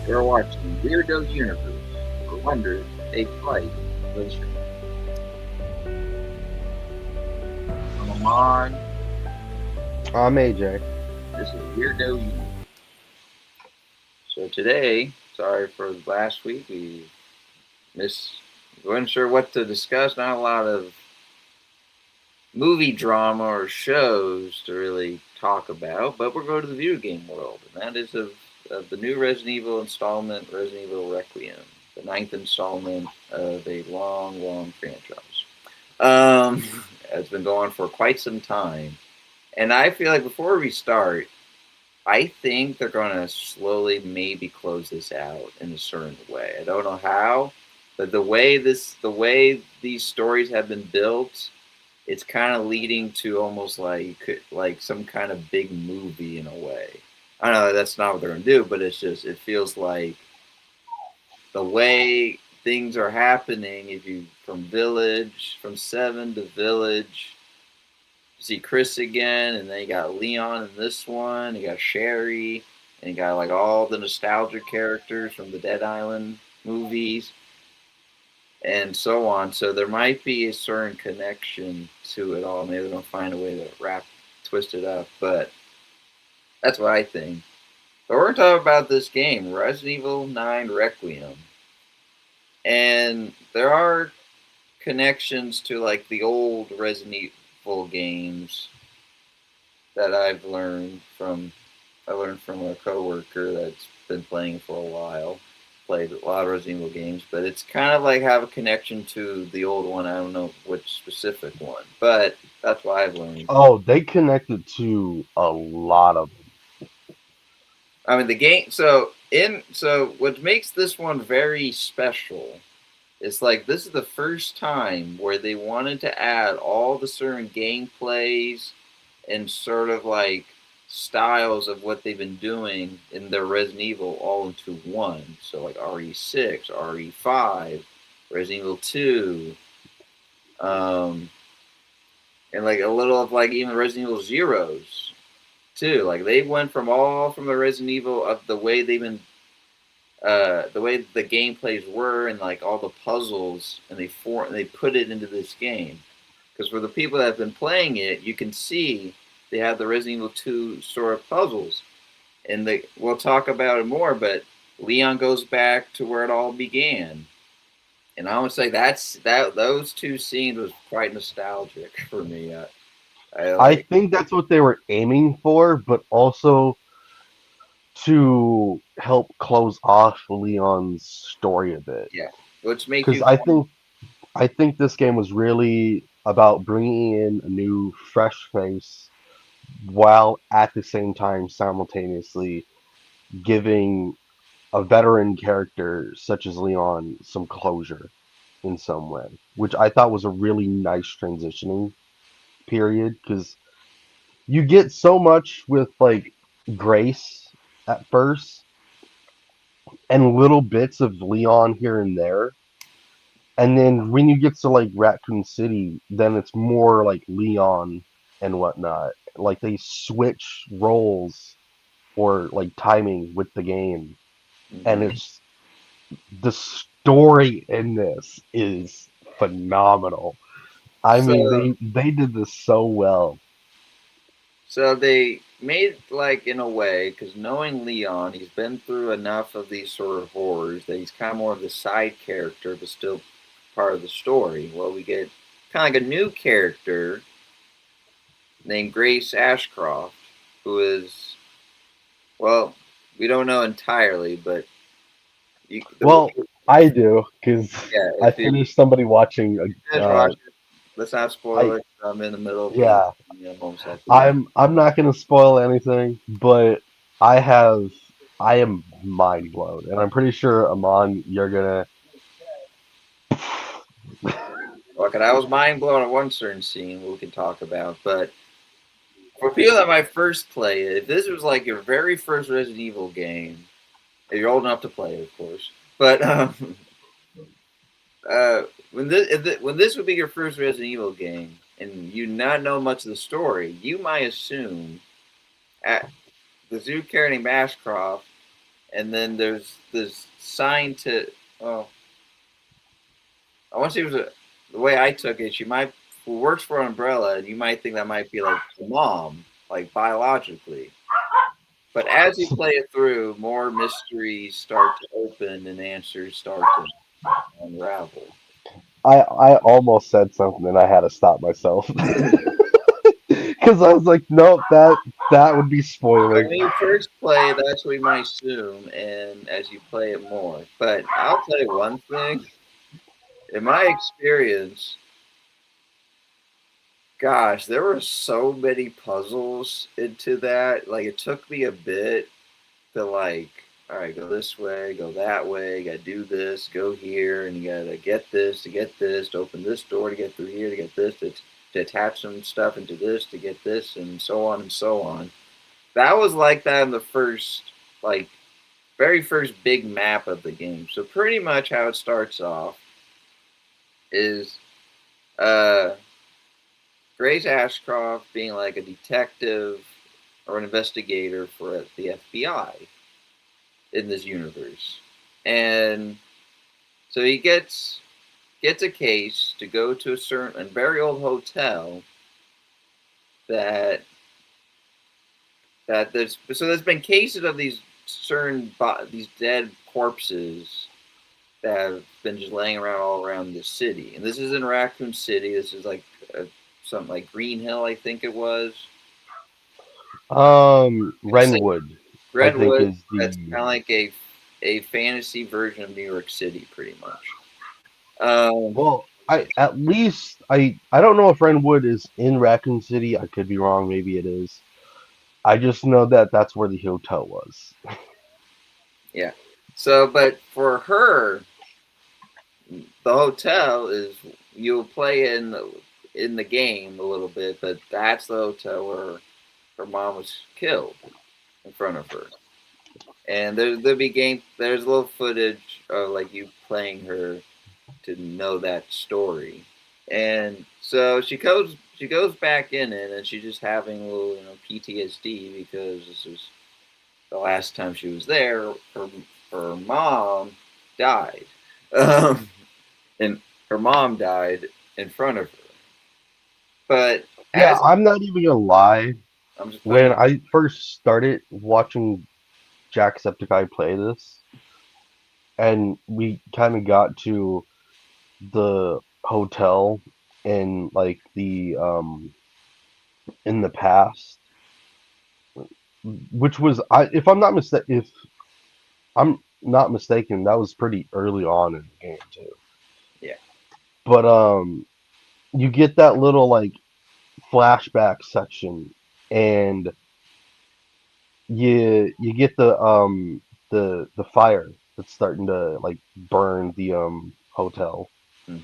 You're watching Weirdo Universe, where wonders take flight. Listen, I'm Amon. I'm AJ. This is Weirdo Universe. So today, sorry for last week, we missed. We weren't sure what to discuss. Not a lot of movie drama or shows to really talk about, but we're going to the video game world, and that is of the new Resident Evil installment, Resident Evil Requiem, the ninth installment of a long, long franchise. Um, it's been going for quite some time, and I feel like before we start, I think they're going to slowly maybe close this out in a certain way. I don't know how, but the way these stories have been built, it's kind of leading to almost like some kind of big movie in a way. I know that's not what they're gonna do, but it's just it feels like the way things are happening. If you from seven to village, you see Chris again, and then you got Leon in this one. You got Sherry, and you got like all the nostalgia characters from the Dead Island movies and so on. So there might be a certain connection to it all. Maybe they're gonna find a way to twist it up. But that's what I think. But we're gonna talk about this game, Resident Evil 9 Requiem, and there are connections to like the old Resident Evil games that I learned from a coworker that's been playing for a while. Played a lot of Resident Evil games, but it's kind of like have a connection to the old one. I don't know which specific one, but that's what I've learned. Oh, they connected to a lot of. I mean, the game. So what makes this one very special is like this is the first time where they wanted to add all the certain gameplays and sort of like styles of what they've been doing in their Resident Evil all into one. So like RE6, RE5, Resident Evil 2, um, and like a little of like even Resident Evil Zeros too. Like they went from all from the Resident Evil of the way the gameplays were and like all the puzzles and they put it into this game. Because for the people that have been playing it, you can see they have the Resident Evil 2 sort of puzzles. And we'll talk about it more, but Leon goes back to where it all began. And I would say those two scenes was quite nostalgic for me. I I like think that's what they were aiming for, but also to help close off Leon's story a bit. yeah, which makes Because you I think this game was really about bringing in a new, fresh face, while at the same time simultaneously giving a veteran character such as Leon some closure in some way, which I thought was a really nice transitioning period because you get so much with like Grace at first and little bits of Leon here and there. And then when you get to like Raccoon City, then it's more like Leon and whatnot. Like they switch roles or like timing with the game. And mhm. it's the story in this is phenomenal. I mean, So they did this so well. So they made like in a way because knowing Leon, he's been through enough of these sort of horrors that he's kind of more of the side character, but still part of the story. Well, we get kind of like a new character named Grace Ashcroft, who is well, we don't know entirely, but Well, I do because yeah, I finished somebody watching a. finish watching, let's not spoil I it. I'm in the middle of the yeah, almost at the end. I'm not gonna spoil anything, but I have I am mind blown, and I'm pretty sure Amon, you're gonna. Okay, I was mind blown at one certain scene we can talk about, but for people that might first play it, if this was like your very first Resident Evil game, if you're old enough to play it, of course, but uh, when this would be your first Resident Evil game and you not know much of the story, you might assume at the zoo character named Ashcroft and then there's this sign to. Well, I want to say it was the way I took it. She might who works for Umbrella, and you might think that might be like the mom, like biologically. But as you play it through, more mysteries start to open and answers start to unravel. I almost said something and I had to stop myself because I was like, nope, that would be spoiling. When you first play, that's what we might assume, and as you play it more. But I'll tell you one thing. In my experience, gosh, there were so many puzzles into that. Like it took me a bit to like, all right, go this way, go that way, gotta do this, go here, and you gotta get this to get this, to open this door to get through here, to get this, to attach some stuff into this, to get this, and so on and so on. That was like that in the first, like, very first big map of the game. So pretty much how it starts off is uh, Grace Ashcroft being like a detective or an investigator for the FBI in this universe, and so he gets a case to go to a certain and very old hotel that there's been cases of these these dead corpses that have been just laying around all around the city. And this is in Raccoon City. This is like something like Green Hill, I think it was. It's like Renwood, I think Redwood. is That's the kind of like a fantasy version of New York City, pretty much. Um, well. I at least I don't know if Renwood is in Raccoon City. I could be wrong. Maybe it is. I just know that that's where the hotel was. yeah. So, but for her, the hotel is you'll play in the game a little bit, but that's the hotel where her mom was killed in front of her. And there'll be there's a little footage of like you playing her to know that story. And so she goes back in it and she's just having a little, PTSD because this is the last time she was there. Her mom died. Um, and her mom died in front of her. But Yeah, as I'm not even gonna lie. I'm just playing When it, I first started watching Jacksepticeye play this, and we kind of got to the hotel in like the in the past, which was if I'm not mistaken, that was pretty early on in the game too. yeah, But you get that little like flashback section, and you get the fire that's starting to like burn the hotel. hmm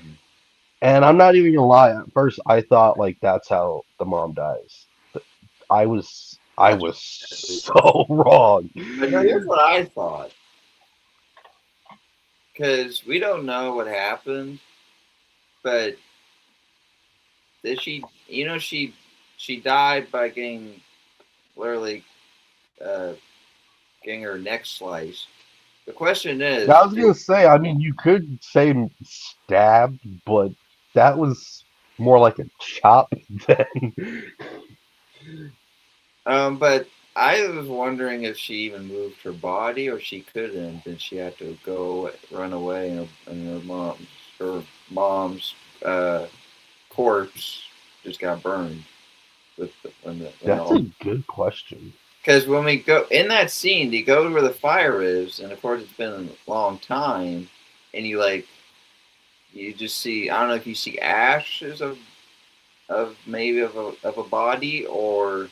And I'm not even gonna lie, at first I thought like that's how the mom dies. I that's was so wrong. but no. Here's what I thought because we don't know what happened, but did she? She died by getting literally uh, getting her neck sliced. The question Now I is, was gonna say, I mean, you could say stabbed, but that was more like a chop than. but I was wondering if she even moved her body or she couldn't, and she had to go run away, and her mom's uh, corpse just got burned with when That's a all. good question. Because when we go in that scene, you go to where the fire is, and of course it's been a long time, and you just see, I don't know if you see ashes of maybe of a body or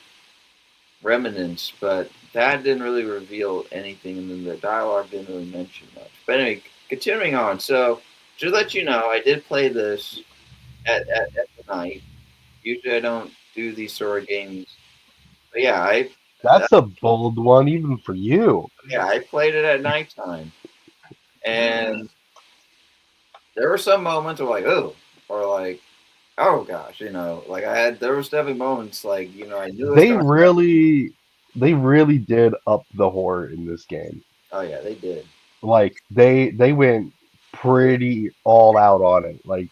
remnants, but that didn't really reveal anything, and then the dialogue didn't really mention much. But anyway, continuing on. So, just to let you know, I did play this at the night. Usually, I don't do these sort of games, but uh, That's a bold one, even for you. I played it at nighttime, and there were some moments of like, oh, or like, oh gosh, like there was definitely moments like, I knew it was They coming. really, they really did up the horror in this game. Oh yeah, they did. Like they went pretty all out on it. Like,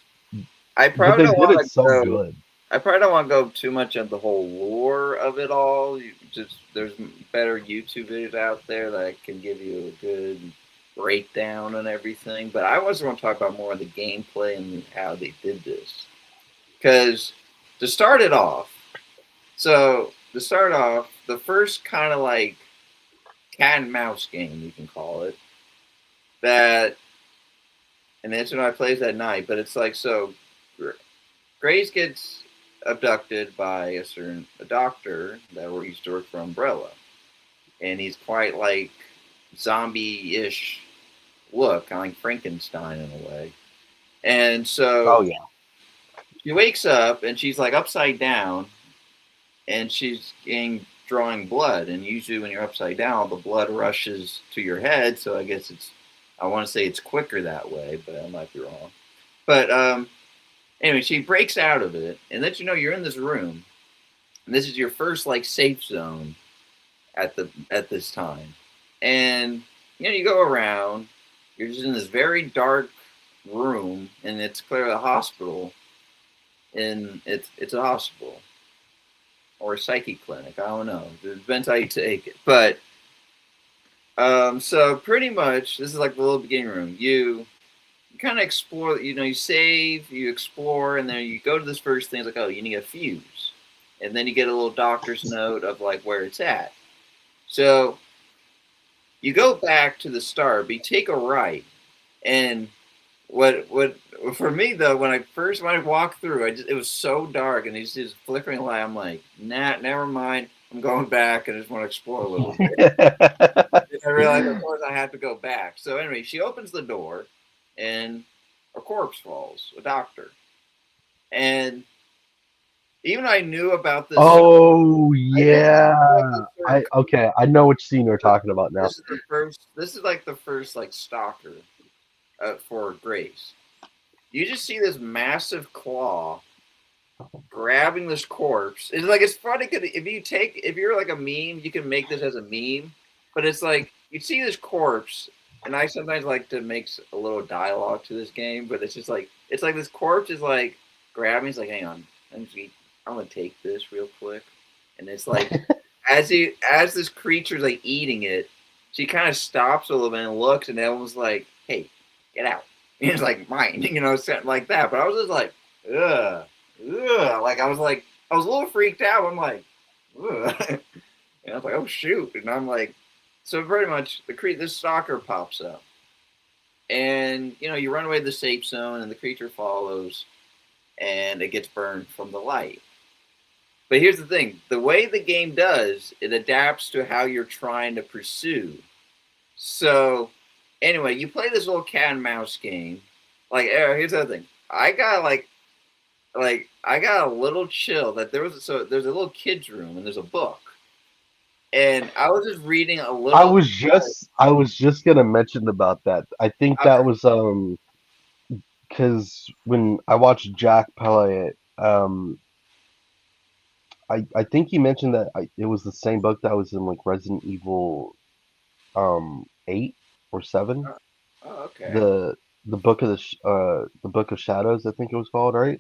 I but probably they don't did want it to so go. good. I probably don't want to go too much into the whole lore of it all. Just there's better YouTube videos out there that can give you a good breakdown and everything. But I was want to talk about more of the gameplay and how they did this. Because to start it off, the first kind of like cat and mouse game you can call it that, and that's when I plays at night. But it's like so, Grace gets abducted by a doctor that used to work for Umbrella, and he's quite like zombie-ish look, kind of like Frankenstein in a way. And Oh so yeah. she wakes up and she's like upside down, and she's getting drawing blood. And usually when you're upside down, the blood rushes to your head. So I guess I want to say it's quicker that way, but I might be wrong. But anyway, she breaks out of it and lets you know you're in this room. And this is your first like safe zone at this time. And you go around, you're just in this very dark room, and it's clearly a hospital, and it's a hospital or a psychic clinic. I don't know. It depends how you take it. But so pretty much, this is like the little beginning room. You kind of explore. You save, you explore, and then you go to this first thing. It's like, oh, you need a fuse, and then you get a little doctor's note of like where it's at. So you go back to the start, but you take a right, and what for me though, when I walked through, it was so dark and it's just flickering light. I'm like, nah, never mind. I'm going back and I just want to explore a little bit. And I realized, of course, I had to go back. So anyway, she opens the door, and a corpse falls, a doctor. And even I knew about this. Oh I didn't know about yeah. this certain. I know which scene you're talking about now. This is the first. This is like the first like stalker for Grace. You just see this massive claw grabbing this corpse. It's like it's funny because if you're like a meme, you can make this as a meme. But it's like you see this corpse, and I sometimes like to make a little dialogue to this game. But it's like this corpse is like grabbing. It's like, hang on, I'm gonna take this real quick, and it's like as this creature's like eating it, she kind of stops a little bit and looks, and everyone's like, "Hey, get out!" And it's like mine, something like that. But I was just like, ugh, ugh. Like I was a little freaked out. I'm like, ugh. And I was like, oh shoot, and I'm like, so pretty much this stalker pops up, and you run away to the safe zone, and the creature follows, and it gets burned from the light. But here's the thing: the way the game does, it adapts to how you're trying to pursue. So, anyway, you play this little cat and mouse game. Like, here's the other thing: I got a little chill that there's a little kids room and there's a book, and I was just reading a little. I was just gonna mention about that. I think that was because when I watched Jack play it, I think he mentioned that it was the same book that was in like Resident Evil 8 or 7. Oh, okay. The the Book of Shadows, I think it was called, right?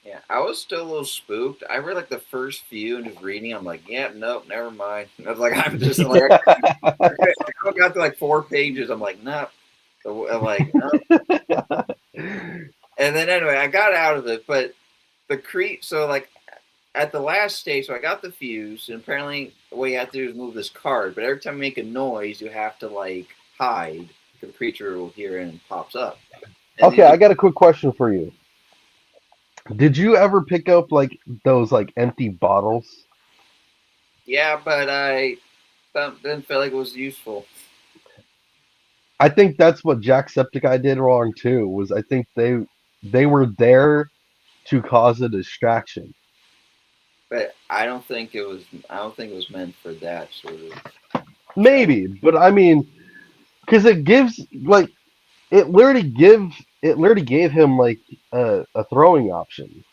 Yeah, I was still a little spooked. I read like the first few and just reading. I'm like, yeah, nope, never mind. I was like, I'm just like, I got to like 4 pages. I'm like, nope. So I'm like, nope. And then anyway, I got out of it, but so like at the last stage, so I got the fuse, and apparently what you have to do is move this card. But every time you make a noise, you have to like hide because the creature will hear it and pops up. And Okay, you I got a quick question for you. Did you ever pick up like those like empty bottles? yeah, but I didn't feel like it was useful. I think that's what Jacksepticeye did wrong too. Was I think they were there to cause a distraction. But I don't think it was. I don't think it was meant for that sort of show. Maybe, but I mean, because it gives like it literally gave him like a throwing option,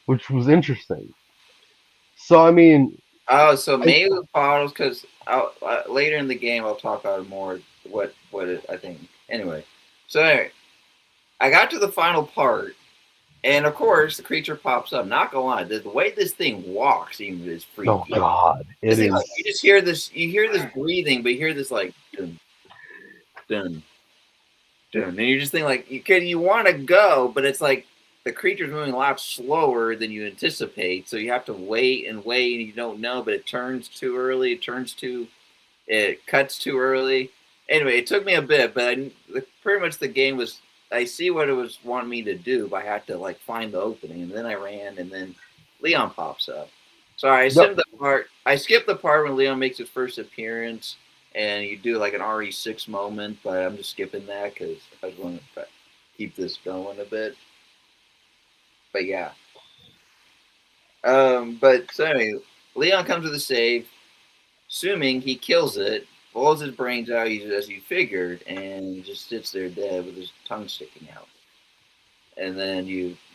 which was interesting. So I mean, Oh, so I maybe the bottles because later in the game I'll talk about it more. I think. Anyway, so anyway, I got to the final part, and of course the creature pops up. Not gonna lie, the way this thing walks even is Oh freaky. God, This it thing, like, you is. just hear this, you hear this breathing, but you hear this like dun dun dun, and you just think like you want to go, but it's like the creature's moving a lot slower than you anticipate, so you have to wait and wait, and you don't know, but it turns too early, it cuts too early. Anyway, it took me a bit, but pretty much the game was. I see what it was wanting me to do, but I had to like find the opening, and then I ran, and then Leon pops up. So I Yep. skipped the part. I skipped the part when Leon makes his first appearance, and you do like an RE6 moment, but I'm just skipping that because I just want to keep this going a bit. But yeah, but so anyway, Leon comes to the save, assuming he kills it, blows his brains out as you figured, and he just sits there dead with his tongue sticking out. And then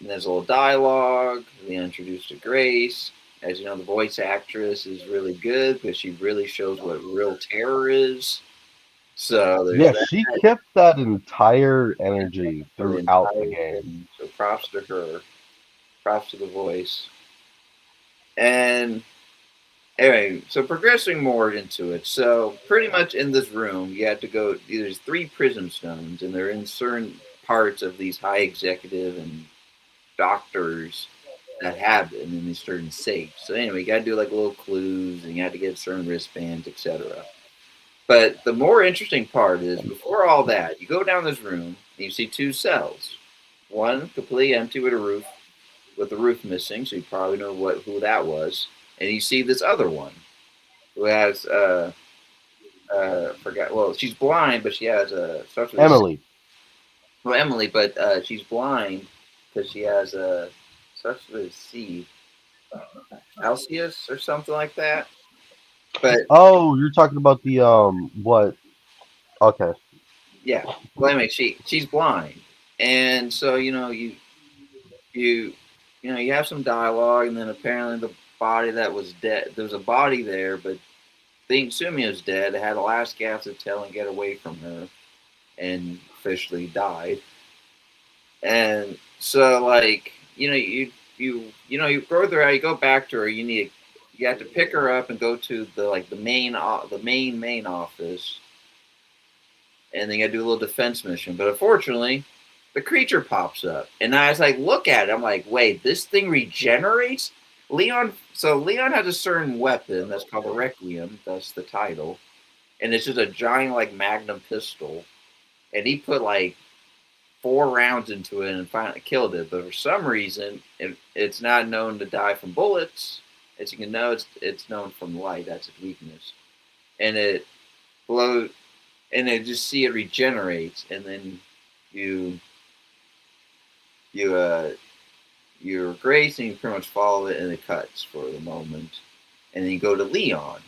there's a little dialogue. They introduced to Grace. As you know, the voice actress is really good because she really shows what real terror is. So there's Yeah, that she kept that entire energy for the throughout the entire game. thing. So props to her. Props to the voice. And anyway, so progressing more into it. So pretty much in this room, you have to go. There's three prism stones, and they're in certain parts of these high executive and doctors that have them in these certain safes. So anyway, you got to do like little clues, and you have to get certain wristbands, etc. But the more interesting part is before all that, you go down this room and you see two cells. One completely empty with the roof missing, so you probably know who that was. And you see this other one who has forgot. Well, she's blind, but she has starts with a Emily. well Emily, but she's blind because she has starts with a C, Alcius or something like that. But Oh, you're talking about the what? Okay. yeah, well anyway, she's blind, and so you you have some dialogue, and then apparently the body that was dead. There was a body there, but think Sumi was dead. Had a last gasp to tell and get away from her, and officially died. And so like you further out, you go back to her. You have to pick her up and go to the main office, and then you got to do a little defense mission. But unfortunately, the creature pops up, and I was like, look at it. I'm like, wait, this thing regenerates. Leon has a certain weapon that's called the Requiem. That's the title, and it's just a giant like Magnum pistol. And he put like 4 rounds into it and finally killed it. But for some reason, it's not known to die from bullets. As you can know, it's known from light. That's its weakness, and it blows, and they just see it regenerates, and then you you you're Grace, and you pretty much follow it, and it cuts for the moment, and then you go to Leon,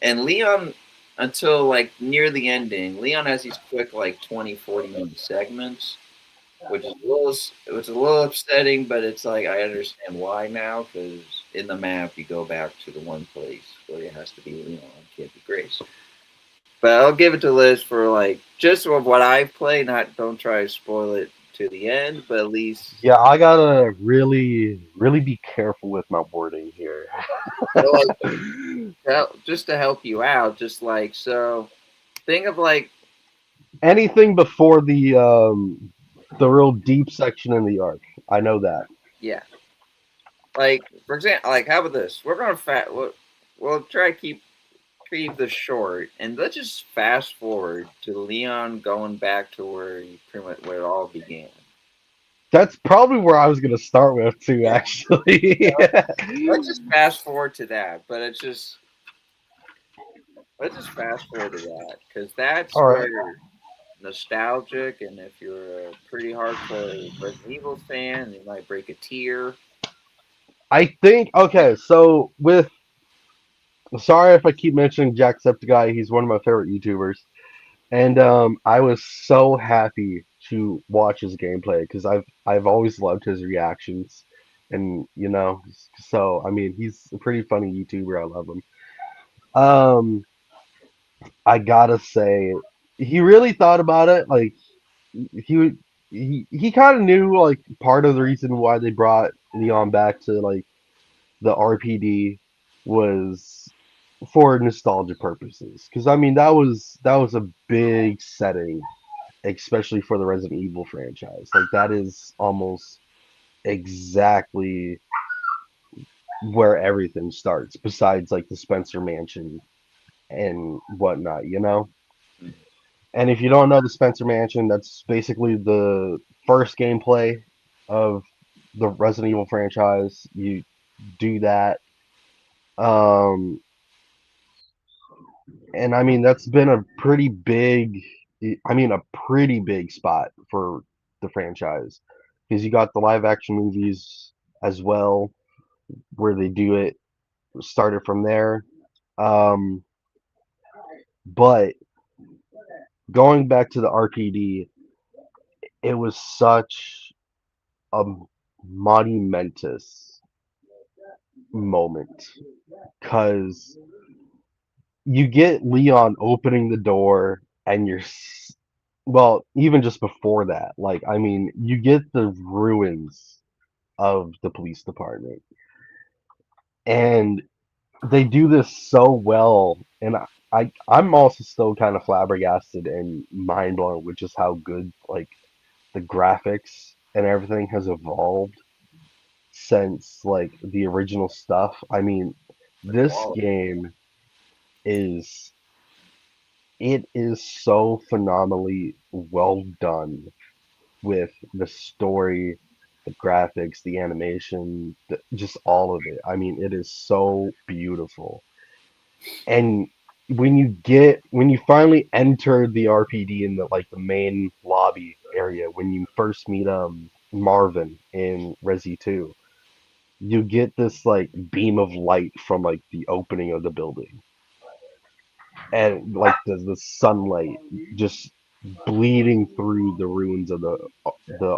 and Leon until like near the ending, Leon has these quick like 20-40 minute segments, which is a little upsetting, but it's like I understand why now because in the map you go back to the one place where it has to be Leon, can't be Grace. But I'll give it to Liz for like just of what I've played. Not don't try to spoil it to the end, but at least Yeah, I gotta really be careful with my wording here. well, like just to help you out. Just like so, think of like Anything before the real deep section in the arc. I know that. yeah, like for example, like how about this? We're gonna we'll try to keep this short, and let's just fast forward to Leon going back to where it all began. That's probably where I was gonna start with too, Yeah, actually. let's just fast forward to that. But it's just let's just fast forward to that because that's All where right. nostalgic, and if you're a pretty hardcore Resident Evil fan, you might break a tear. I think okay, so with sorry if I keep mentioning Jacksepticeye, he's one of my favorite YouTubers. And I was so happy to watch his gameplay because I've always loved his reactions, and so I mean he's a pretty funny YouTuber. I love him. I gotta say. he really thought about it. Like he would, he kind of knew like part of the reason why they brought Leon back to like the RPD was for nostalgia purposes. Because I mean that was a big setting, especially for the Resident Evil franchise. Like that is almost exactly where everything starts, besides like the Spencer Mansion and whatnot, you know? Mhm. And if you don't know the Spencer Mansion, that's basically the first gameplay of the Resident Evil franchise. You do that. Um, and I mean, that's been a pretty big, I mean, a pretty big spot for the franchise because you got the live action movies as well, where they do it, started from there. Um, but going back to the RPD, it was such a monumentous moment because you get Leon opening the door and well, even just before that, like, I mean, you get the ruins of the police department and they do this so well. And I'm also still kind of flabbergasted and mind blown with just how good, like, the graphics and everything has evolved since like the original stuff. I mean, The this quality. game is it is so phenomenally well done with the story, the graphics, the animation, just all of it. I mean, it is so beautiful. And when you finally enter the RPD in the like the main lobby area, when you first meet Marvin in Resi 2, you get this like beam of light from like the opening of the building and like the sunlight just bleeding through the ruins of the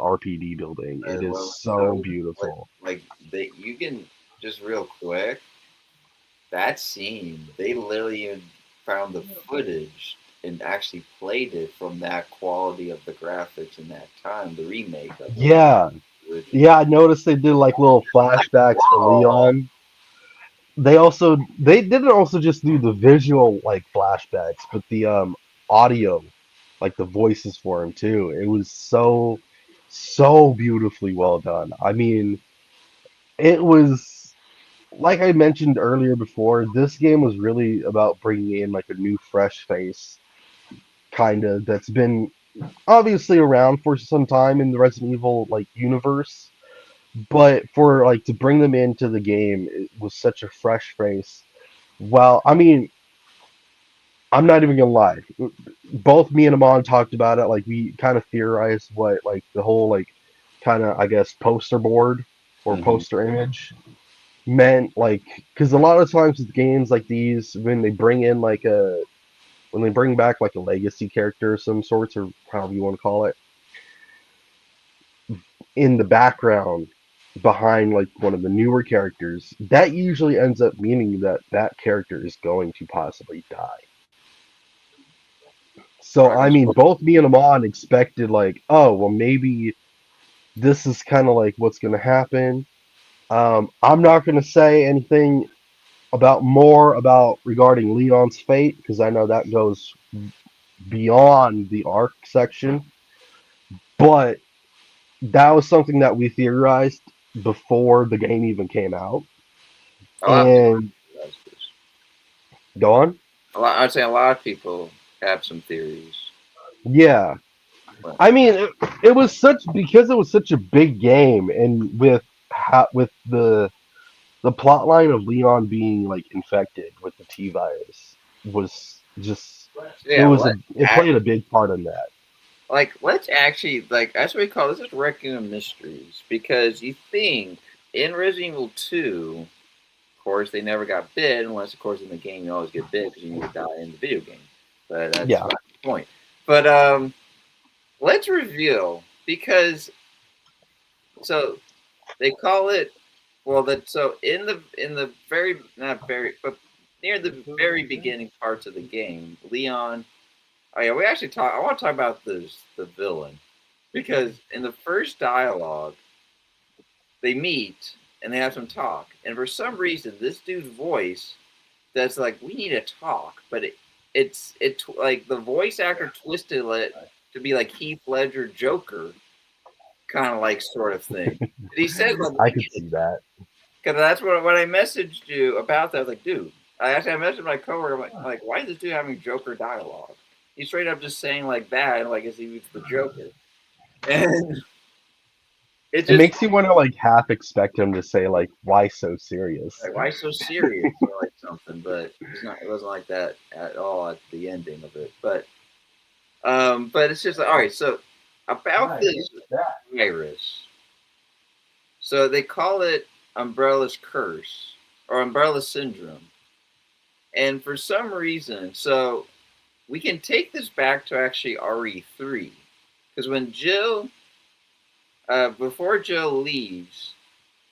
RPD building. It is Well, so so beautiful. like they you can just real quick that scene. They literally even found the footage and actually played it from that quality of the graphics in that time. The remake of it, Yeah. the original. Yeah, I noticed they did like little flashbacks for Leon. They didn't also just do the visual like flashbacks, but the audio, like the voices for him too. It was so beautifully well done. I mean, it was like I mentioned earlier before, this game was really about bringing in like a new fresh face kind of that's been obviously around for some time in the Resident Evil like universe, but for like to bring them into the game, it was such a fresh face. Well, I mean, I'm not even gonna lie. Both me and Amon talked about it. Like we kind of theorized what like the whole like kind of I guess poster board or Mm-hmm. poster image meant. Like because a lot of times with games like these, when they bring back like a legacy character of some sorts or however you want to call it, in the background behind like one of the newer characters, that usually ends up meaning that that character is going to possibly die. So I I can mean, both me and Amon expected like, oh well, maybe this is kind of like what's going to happen. I'm not going to say anything about regarding Leon's fate because I know that goes beyond the arc section, but that was something that we theorized before the game even came out. a lot of people And realize this. go on. I'd say a lot of people have some theories, Yeah, but I mean, it was such because it was such a big game, and with the plot line of Leon being like infected with the T virus was just yeah, it played a big part in that. let's actually that's what we call this is Requiem mysteries because you think in Resident Evil 2, of course they never got bit unless of course in the game you always get bit because you need to die in the video game, but that's Yeah, not the point. But let's reveal because so they call it well that so in the very not very but near the very beginning parts of the game, Leon Oh yeah, we actually talk. I want to talk about the villain because in the first dialogue they meet and they have some talk, and for some reason this dude's voice that's like we need to talk, but it's like the voice actor twisted it to be like Heath Ledger Joker kind of like sort of thing. And he says like I we could need see to talk that. because that's what when I messaged you about that. I was like, dude, I messaged my coworker. I'm like, why is this dude having Joker dialogue? He's straight up just saying like that, and like as he was the Joker, and it It just makes you want to like half expect him to say like, "Why so serious?" like why so serious or like something, but it's not. It wasn't like that at all at the ending of it, but it's just like all right. So about this virus, so they call it Umbrella's curse or Umbrella syndrome, and for some reason, so we can take this back to actually RE3 because when Jill, before Jill leaves,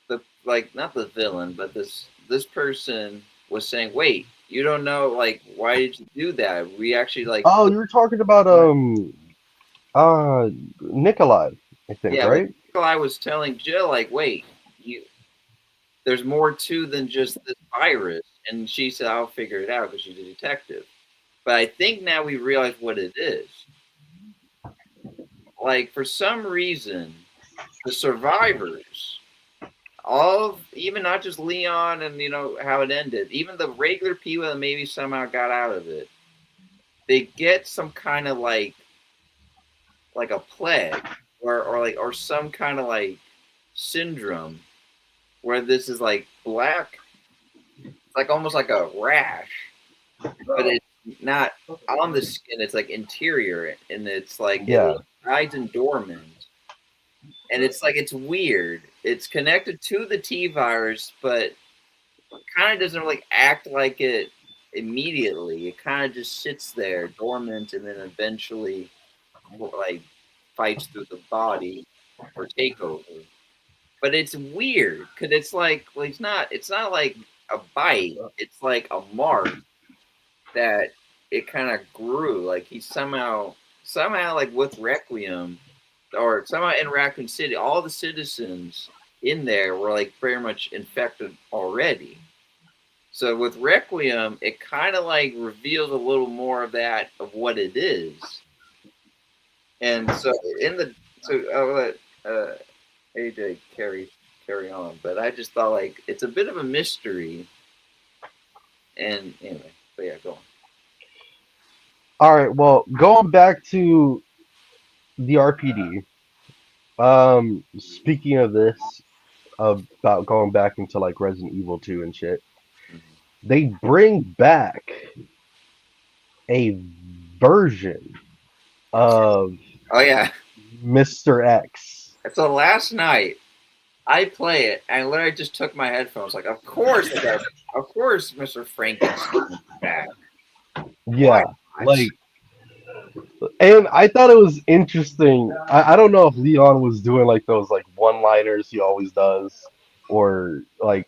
the like not the villain, but this person was saying, "Wait, you don't know like why did you do that? We actually like Oh, put you were talking about Nikolai, I think, yeah." But right? I was telling Jill like, "Wait, you there's more to than just this virus," and she said, "I'll figure it out because she's a detective." But I think now we realize what it is. Like for some reason, the survivors all of even not just Leon and how it ended, even the regular people that maybe somehow got out of it, they get some kind of like a plague or some kind of like syndrome where this is like black, it's like almost like a rash, but it's not on the skin, it's like interior and it's like it Yeah. hides in dormant. And it's like it's weird. It's connected to the T virus, but kind of doesn't really act like it immediately. It kind of just sits there dormant, and then eventually, like, fights through the body or takeover. But it's weird because it's like, well, it's not like a bite. It's like a mark that it kind of grew. Like he somehow like with Requiem or somehow in Raccoon City, all the citizens in there were like very much infected already. So with Requiem, it kind of like reveals a little more of that of what it is. And so in the so I'll let AJ carry on, but I just thought like it's a bit of a mystery. And anyway, but yeah, go on. All right. Well, going back to the RPD. Speaking of this, about going back into like Resident Evil 2 and shit, Mm-hmm. they bring back a version of Oh yeah, Mr. X. so last night I play it and I literally just took my headphones. Like, of course, Mr. Frankenstein is back. Why Yeah, not? like, and I thought it was interesting. I don't know if Leon was doing like those like one-liners he always does, or like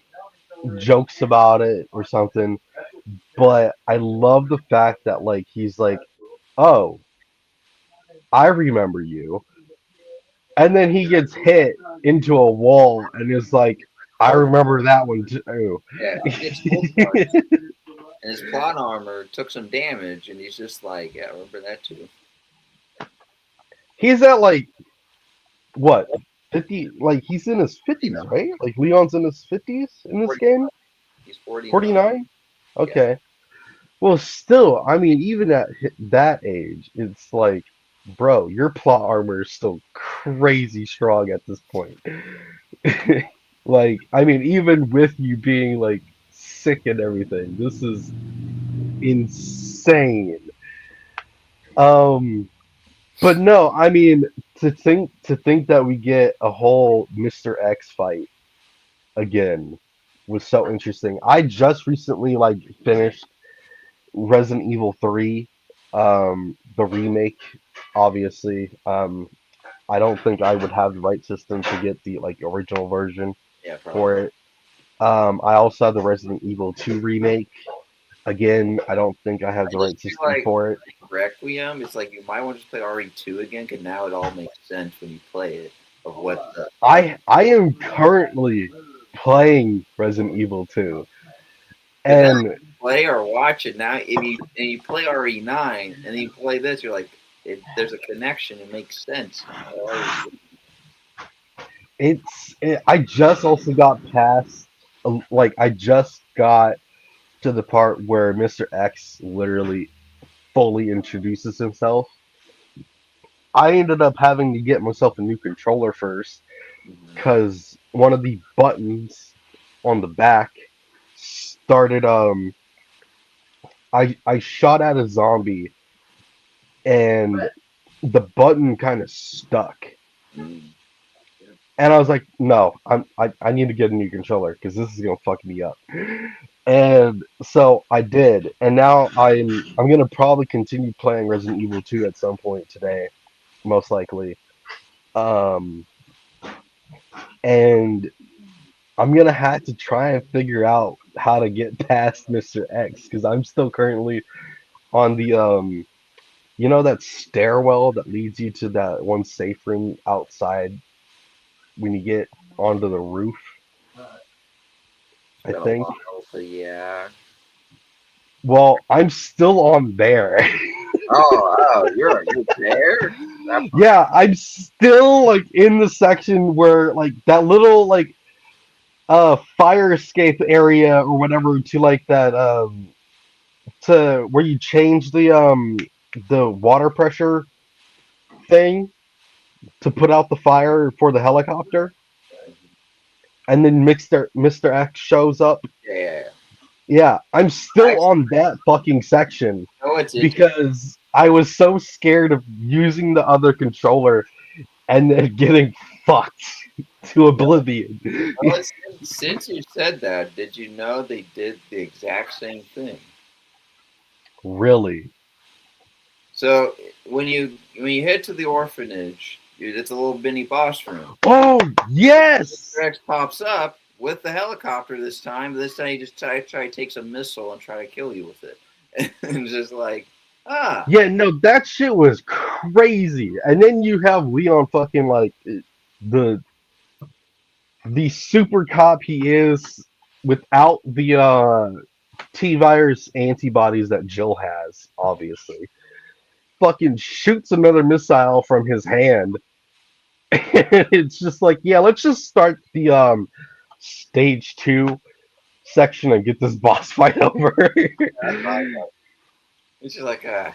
jokes about it or something. But I love the fact that like he's like, "Oh, I remember you," and then he gets hit into a wall and is like, "I Oh remember that one too." yeah, he gets full charge. And his plot armor took some damage, and he's just like, yeah, I remember that too. He's at like what 50? Like he's in his 50s, 49. right? Like Leon's in his 50s in this 40, game. he's 49. 49. Yeah. Okay. Well, still, I mean, even at that age, it's like, bro, your plot armor is still crazy strong at this point. Like, I mean, even with you being like sick and everything, this is insane. Um, but no, I mean, to think that we get a whole Mr. X fight again was so interesting. I just recently like finished Resident Evil 3, the remake, obviously. I don't think I would have the right system to get the like original version Yeah, probably. for it. I also have the Resident Evil 2 remake. Again, I don't think I have I the just right feel system like for it. Requiem, it's like you might want to just play RE2 again, because now it all makes sense when you play it of what the fuck. I am currently playing Resident Evil 2, Because now and play or watch it now. If you play RE9 and then you play this, you're like, there's a connection. It makes sense now. I just also got past, like I just got to the part where Mr. X literally fully introduces himself. I ended up having to get myself a new controller first Mhm. because one of the buttons on the back started I shot at a zombie and the button kind of stuck. Mm. And I was like, no, I need to get a new controller because this is gonna fuck me up. And so I did, and now I'm gonna probably continue playing Resident Evil 2 at some point today, most likely. Um, and I'm gonna have to try and figure out how to get past Mr. X because I'm still currently on the that stairwell that leads you to that one safe room outside when you get onto the roof, It's I been a think. while, but yeah. Well, I'm still on there. You're there. That part. Yeah, I'm still like in the section where like that little like fire escape area or whatever to like that to where you change the water pressure thing to put out the fire for the helicopter, and then Mr. X shows up. Yeah. Yeah, I'm I still on that fucking section know it's interesting. because I was so scared of using the other controller and then getting fucked to oblivion. Well, since you said that, did you know they did the exact same thing? Really? So when you head to the orphanage, it's a little mini boss room. Oh, Mr. yes! X pops up with the helicopter this time. This time he just try takes a missile and try to kill you with it, and just like ah Yeah, no, that shit was crazy. And then you have Leon fucking like the the super cop he is without the T virus antibodies that Jill has, obviously. Fucking shoots another missile from his hand. And it's just like, yeah, let's just start the stage 2 section and get this boss fight over. it's just like I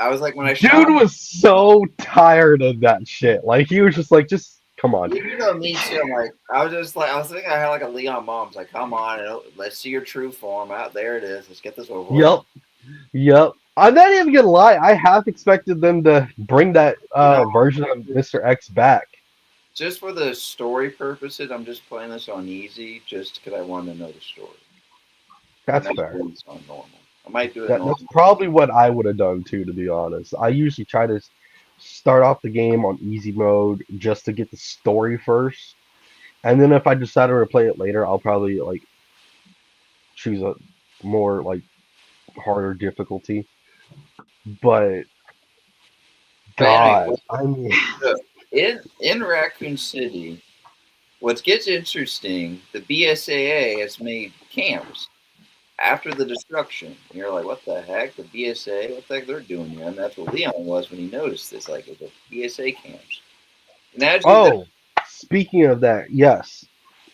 was like when I Dude shot was so tired of that shit. Like he was just come on. me too. I'm like I was thinking I had like a Leon mom's like come on let's see your true form out there it is let's get this over with. Yep, yep. I'm not even gonna lie. I half expected them to bring that You know, version of Mr. X back. just for the story purposes, I'm just playing this on easy just because I want to know the story. I'm That's not fair. doing this on normal. I might do it That's normal. probably what I would have done too, to be honest. I usually try to start off the game on easy mode just to get the story first, and then if I decide to play it later, I'll probably like choose a more like harder difficulty. But But anyway, God, I mean, in Raccoon City, what gets interesting, the BSAA has made camps after the destruction. And you're like, what the heck? The BSA? What the heck they're doing here? And that's what Leon was when he noticed this. Like, the BSA camps. Imagine that. oh, speaking of that, yes.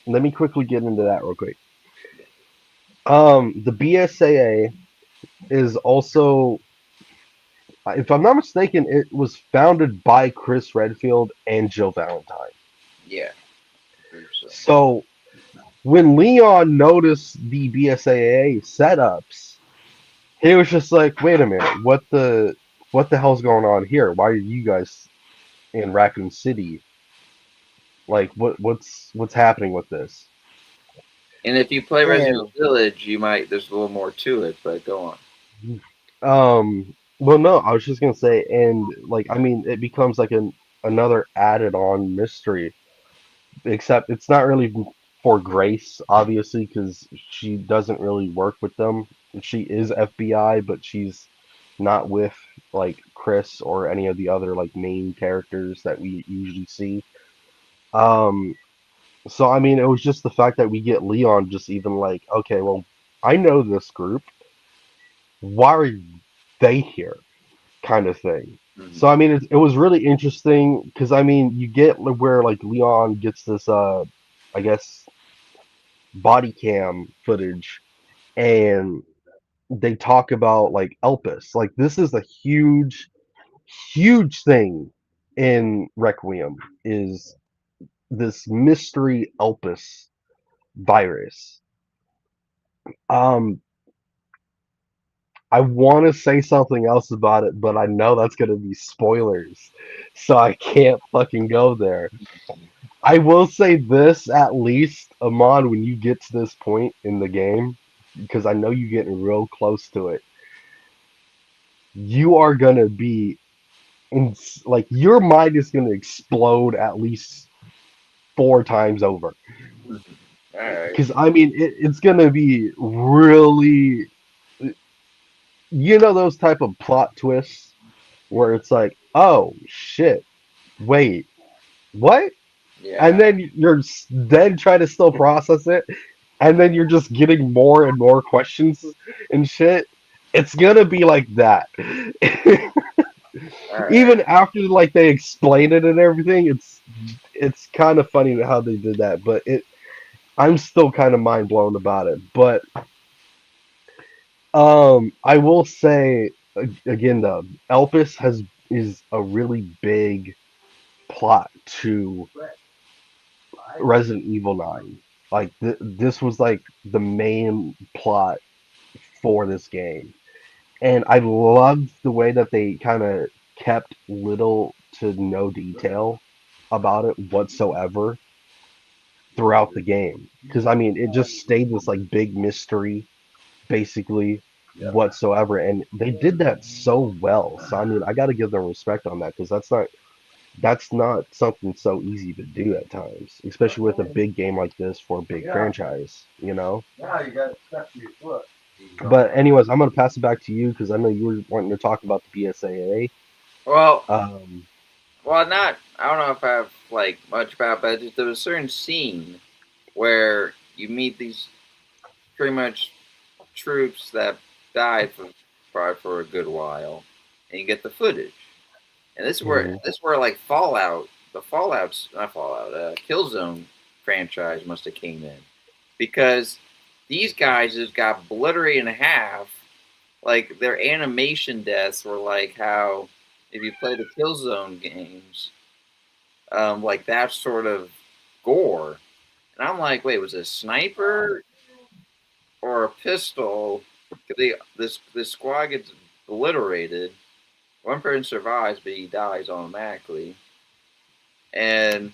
Let me quickly get into that real quick. The BSAA is also, if I'm not mistaken, it was founded by Chris Redfield and Jill Valentine. Yeah, I believe so. So when Leon noticed the BSAA setups, he was just like, "Wait a minute, what the hell's going on here? Why are you guys in Raccoon City? Like, what's happening with this?" And if you play Resident And Evil Village, you might, there's a little more to it, but go on. well, no, I was just gonna say, and like, I mean, it becomes like another added on mystery, except it's not really for Grace, obviously, because she doesn't really work with them. She is FBI, but she's not with. like Chris or any of the other like main characters that we usually see. Um, so I mean, it was just the fact that we get Leon just even like, okay, well, I know this group. Why are they here? Kind of thing. So Hmm. I mean, it was really interesting because I mean, you get where like Leon gets this, I guess, body cam footage, and they talk about like Elpis. Like this is a huge, huge thing in Requiem is this mystery Elpis virus. Um, I want to say something else about it, but I know that's going to be spoilers, so I can't fucking go there. I will say this at least, Amon, when you get to this point in the game, because I know you're getting real close to it, you are gonna be in like your mind is gonna explode at least 4 times over. All right. Because I mean, it's gonna be really, you know, those type of plot twists where it's like, oh shit, wait, what? And Yeah. then then try to still process it, and then you're just getting more and more questions and shit. It's gonna be like that. All right. Even after like they explain it and everything, it's kind of funny how they did that, but I'm still kind of mind blown about it. But I will say again though, Elpis has is a really big plot to Resident Evil 9. Like this was like the main plot for this game. And I loved the way that they kind of kept little to no detail about it whatsoever throughout the game. Because I mean, it just stayed this like big mystery, basically whatsoever, and they did that so well. So I mean, I got to give them respect on that because that's not something so easy to do at times, especially with a big game like this for a big franchise. You know. But anyways, I'm gonna pass it back to you because I know you were wanting to talk about the BSAA. Well, Um, not. I don't know if I have like much about, but there was a certain scene where you meet these pretty much troops that died for probably for a good while, and you get the footage. And mhm. this is where like Fallout, the Fallout's not Fallout, Killzone franchise must have came in because these guys just got obliterated in half. Like their animation deaths were like how if you play the Killzone games, like that sort of gore. And I'm like, wait, was it a sniper or a pistol? This squad gets obliterated. One person survives, but he dies automatically. And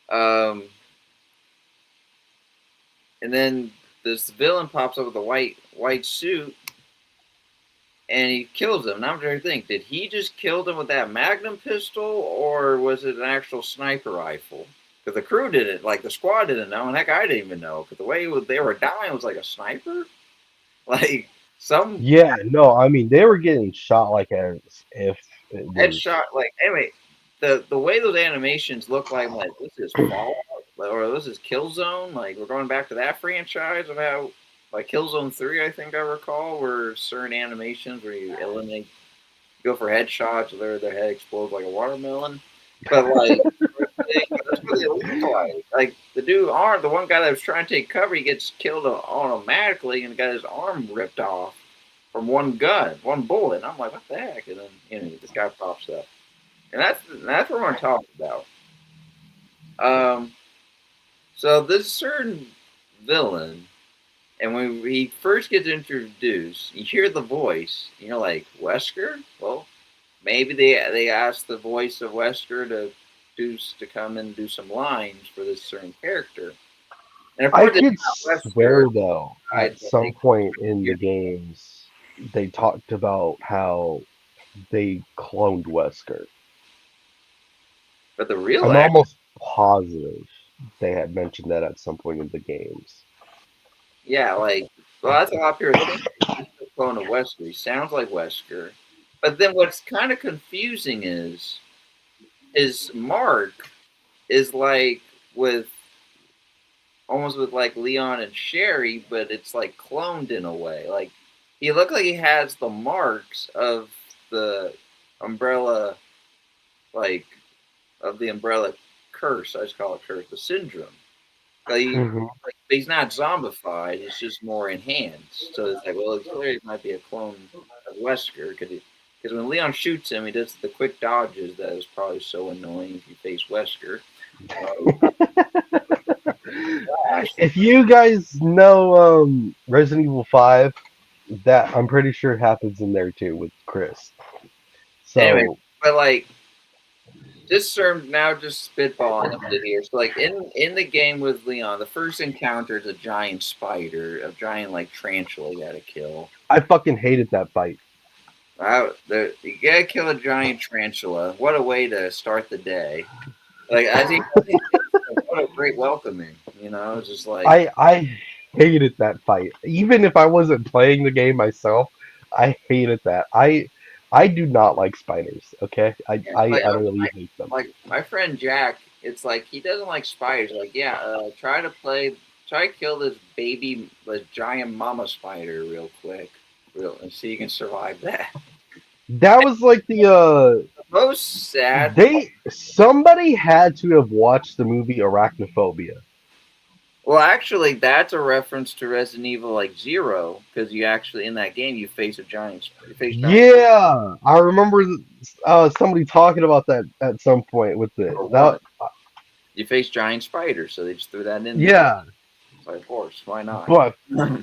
um, and then this villain pops up with a white suit, and he kills him. And I'm trying to think, did he just kill them with that Magnum pistol, or was it an actual sniper rifle? Because the crew didn't, like the squad didn't know, and heck, I didn't even know. Because the way they were dying was like a sniper, like some Yeah, no, I mean they were getting shot like as if it was. headshot. Like anyway, the way those animations look like, I'm like this is Fallout or this is Killzone. Like we're going back to that franchise of how like Killzone 3, I think I recall, where certain animations where you eliminate, go for headshots, or their head explodes like a watermelon. But like that's what they look like. Like the dude arm, the one guy that was trying to take cover, he gets killed automatically and got his arm ripped off from one gun, one bullet. And I'm like, what the heck? And then this guy pops up, and that's what we're talking about. Um, so this certain villain, and when he first gets introduced, you hear the voice, and you're like, Wesker? Well, maybe they asked the voice of Wesker to come and do some lines for this certain character. And of I course, it's could not Wesker. swear though, I at some point in the games, they talked about how they cloned Wesker. but the real I'm act, almost positive they had mentioned that at some point in the games. yeah, like well, that's a lot of people think. He's the clone of Wesker. He sounds like Wesker. But then what's kind of confusing is his mark is like with almost with like Leon and Sherry, but it's like cloned in a way. Like he looked like he has the marks of the umbrella, like of the umbrella curse. I just call it curse, the syndrome. Hmm. Like he's not zombified; he's just more enhanced. So it's like, well, it clearly might be a clone of Wesker because when Leon shoots him, he does the quick dodges that is probably so annoying if you face Wesker. Uh, If you guys know Resident Evil 5, that I'm pretty sure happens in there too with Chris. anyway, So but like just sort now just spitballing a bit here. So like in the game with Leon, the first encounter is a giant spider, a giant like tarantula you gotta kill. I fucking hated that fight. You gotta kill a giant tarantula. What a way to start the day! Like what a great welcoming. You know, it's just like I hated that fight. Even if I wasn't playing the game myself, I hated that. I do not like spiders. Okay, yeah, I utterly hate them. like my friend Jack. It's like he doesn't like spiders. Like yeah, try to kill this giant mama spider real quick, real, and see you can survive that. That was like The most sad. they somebody had to have watched the movie Arachnophobia. Well, actually, that's a reference to Resident Evil like Zero, because you actually in that game you face giant Yeah, I remember somebody talking about that at some point with it. number That one. You face giant spiders, so they just threw that in there. yeah, It's like, of course, why not? but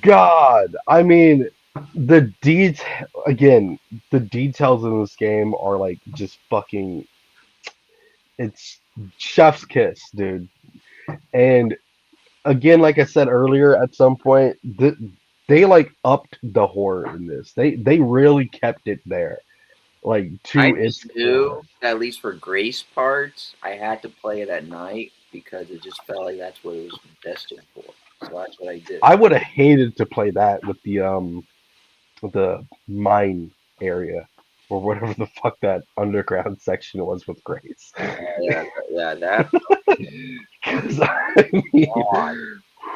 God, I mean, the again, the details in this game are like just fucking. It's chef's kiss, dude. And again, like I said earlier, at some point, they like upped the horror in this. They really kept it there, like I to its just core. knew, at least for Grace parts, I had to play it at night because it just felt like that's what it was destined for. So that's what I did. I would have hated to play that with the mine area or whatever the fuck that underground section was with Grace. Yeah, yeah, that. 'Cause I mean, God.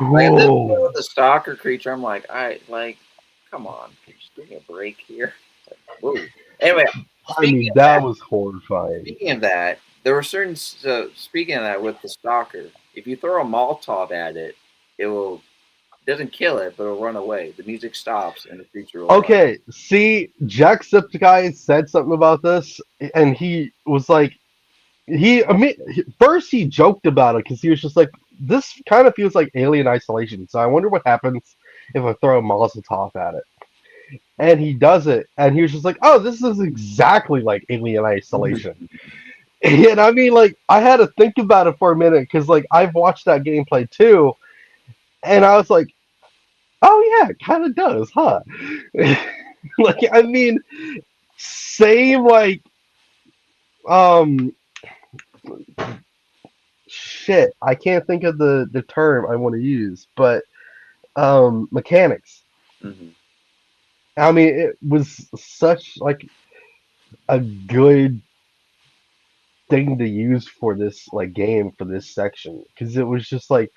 Like at this point whoa. with the stalker creature, I'm like, I like, come on, can you just give me a break here? Whoa. Anyway, I speaking mean, that was horrifying. speaking of that, there were certain. So speaking of that, with the stalker, if you throw a Molotov at it, it will it doesn't kill it, but it'll run away. The music stops and the creature will run. Okay, see, Jacksepticeye said something about this, and he was like, I mean, first he joked about it because he was just like, this kind of feels like Alien Isolation. So I wonder what happens if I throw a Molotov at it. And he does it, and he was just like, "Oh, this is exactly like Alien Isolation." And I mean, like, I had to think about it for a minute because, like, I've watched that gameplay too, and I was like, "Oh yeah, it kind of does, huh?" Like, I mean, same like, um, shit. I can't think of the term I want to use, but mechanics. Mm-hmm. I mean, it was such like a good thing to use for this like game for this section because it was just like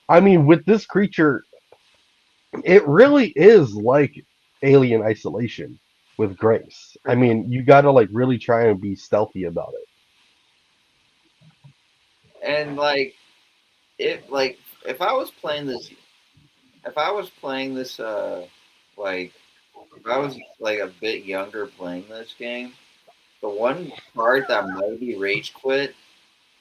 I mean with this creature it really is like Alien Isolation with Grace. I Pretty much. mean you got to like really try and be stealthy about it. And like it, like if I was playing this, like if I was like a bit younger playing this game, the one part that made me rage quit